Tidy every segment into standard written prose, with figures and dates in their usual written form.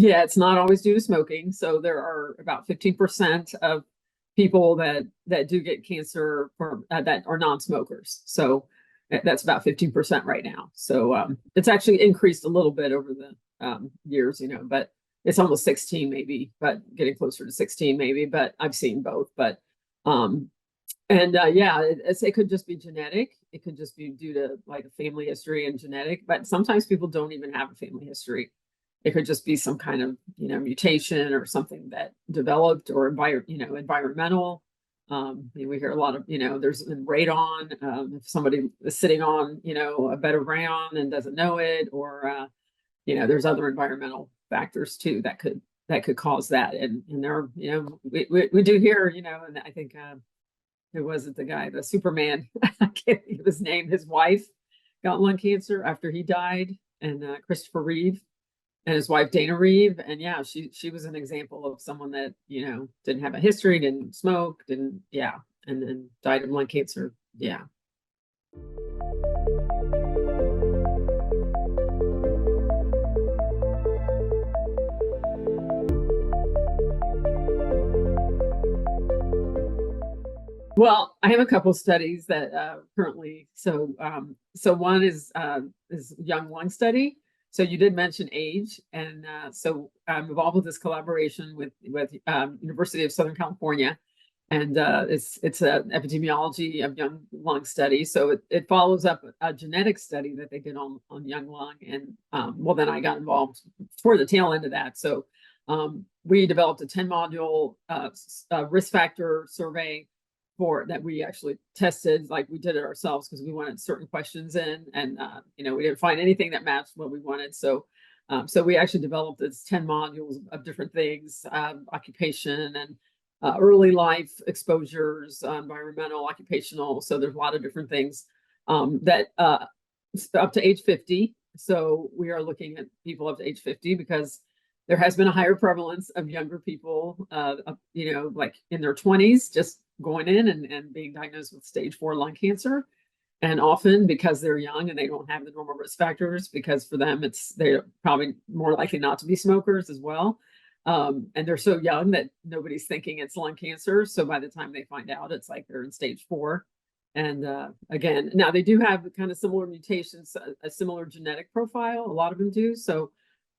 Yeah, it's not always due to smoking. So there are about 15% of people that do get cancer that are non-smokers. So that's about 15% right now. So it's actually increased a little bit over the years, but it's almost 16 maybe, but getting closer to 16 maybe. But I've seen both. But yeah, it could just be genetic. It could just be due to like a family history and genetic. But sometimes people don't even have a family history. It could just be some kind of, mutation or something that developed or environmental. We hear a lot of, there's been radon. If somebody is sitting on, a bed of rayon and doesn't know it, or, there's other environmental factors too that could cause that. And there are, we do hear, and I think, who was it? The guy, the Superman, I can't think of his name. His wife got lung cancer after he died, and Christopher Reeve. And his wife, Dana Reeve. And yeah, she was an example of someone that, didn't have a history, didn't smoke, and then died of lung cancer. Yeah. Well, I have a couple studies that currently, so one is young lung study. So you did mention age, and so I'm involved with this collaboration with University of Southern California, and it's an epidemiology of young lung study. So it follows up a genetic study that they did on young lung, and then I got involved toward the tail end of that. So we developed a 10-module risk factor survey that we actually tested, like we did it ourselves because we wanted certain questions in, and we didn't find anything that matched what we wanted. So we actually developed this 10 modules of different things, occupation and early life exposures, environmental, occupational. So there's a lot of different things that up to age 50. So we are looking at people up to age 50 because there has been a higher prevalence of younger people, like in their 20s, just going in and being diagnosed with stage 4 lung cancer. And often because they're young and they don't have the normal risk factors, because for them, they're probably more likely not to be smokers as well. And they're so young that nobody's thinking it's lung cancer. So by the time they find out, it's like they're in stage 4. And again, now they do have kind of similar mutations, a similar genetic profile. A lot of them do. So,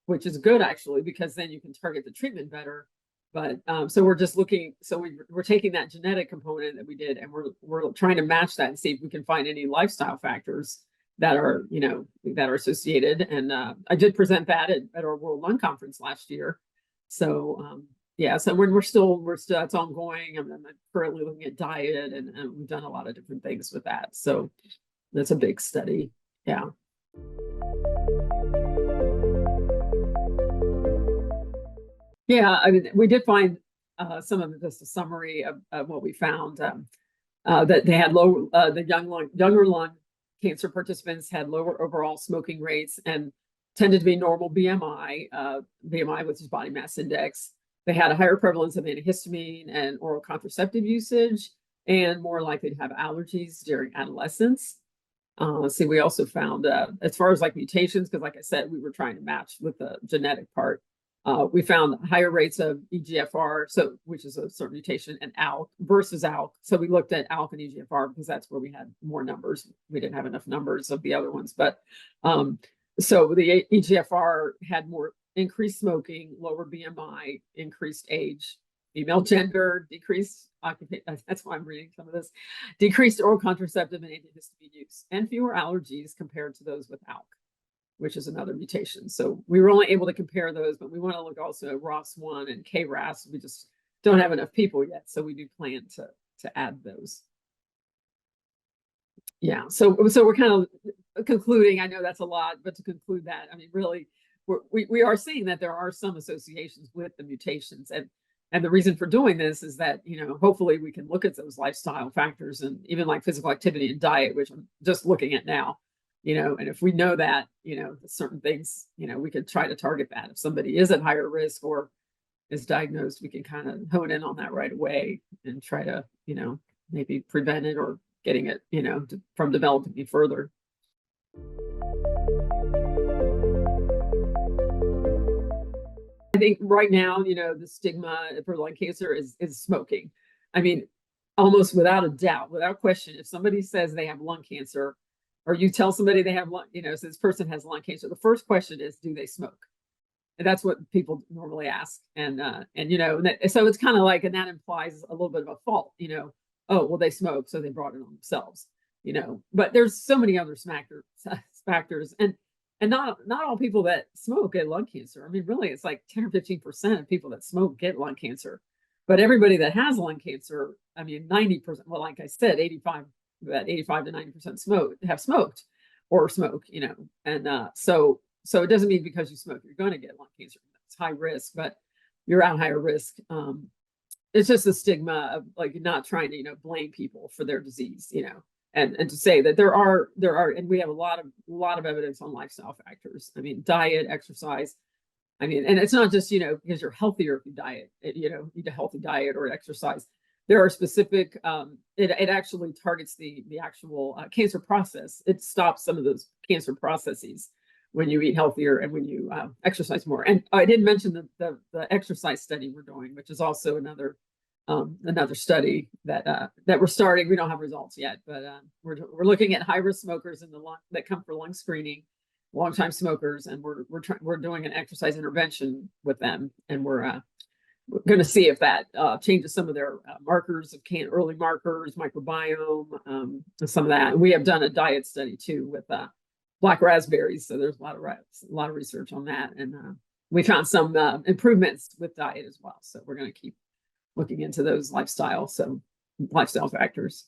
which is good actually, because then you can target the treatment better. But so we're just looking, so we're taking that genetic component that we did, and we're trying to match that and see if we can find any lifestyle factors that are, that are associated. And I did present that at our World Lung Conference last year. So yeah, so we're still it's ongoing. I'm currently looking at diet, and we've done a lot of different things with that. So that's a big study. Yeah. Yeah, I mean, we did find some of just a summary of what we found, that they had low, the younger lung cancer participants had lower overall smoking rates and tended to be normal BMI, which is body mass index. They had a higher prevalence of antihistamine and oral contraceptive usage, and more likely to have allergies during adolescence. So we also found, as far as like mutations, because like I said, we were trying to match with the genetic part. We found higher rates of EGFR, which is a certain mutation, and ALK versus ALK. So we looked at ALK and EGFR because that's where we had more numbers. We didn't have enough numbers of the other ones, but so the EGFR had more increased smoking, lower BMI, increased age, female gender, decreased occupation. That's why I'm reading some of this. Decreased oral contraceptive and antihistamine use, and fewer allergies compared to those with ALK, which is another mutation. So we were only able to compare those, but we want to look also at ROS1 and KRAS. We just don't have enough people yet. So we do plan to add those. Yeah, so we're kind of concluding. I know that's a lot, but to conclude that, I mean, really, we are seeing that there are some associations with the mutations. And the reason for doing this is that, hopefully we can look at those lifestyle factors and even like physical activity and diet, which I'm just looking at now. And if we know that, certain things, we could try to target that. If somebody is at higher risk or is diagnosed, we can kind of hone in on that right away and try to, maybe prevent it or getting it, from developing further. I think right now, the stigma for lung cancer is smoking. I mean, almost without a doubt, without question, if somebody says they have lung cancer, or you tell somebody they have lung, so this person has lung cancer, the first question is, do they smoke? And that's what people normally ask. So it's kind of like, and that implies a little bit of a fault, oh, well, they smoke, so they brought it on themselves, but there's so many other factors. And not all people that smoke get lung cancer. I mean, really, it's like 10 or 15% of people that smoke get lung cancer. But everybody that has lung cancer, I mean, 90%, well, like I said, 85 to 90% have smoked or smoke, and so it doesn't mean because you smoke, you're going to get lung cancer. It's high risk, but you're at higher risk. It's just a stigma of like not trying to, blame people for their disease, and to say that there are, and we have a lot of evidence on lifestyle factors. I mean, diet, exercise. I mean, and it's not just, because you're healthier if you diet, eat a healthy diet or exercise. There are specific, it actually targets the actual cancer process. It stops some of those cancer processes when you eat healthier and when you exercise more. And I didn't mention the exercise study we're doing, which is also another study that we're starting. We don't have results yet, but we're looking at high risk smokers in the lung that come for lung screening, longtime smokers, and we're doing an exercise intervention with them, and we're going to see if that changes some of their markers of early markers, microbiome, some of that. And we have done a diet study too with black raspberries, so there's a lot of research on that, and we found some improvements with diet as well. So we're going to keep looking into those lifestyle factors.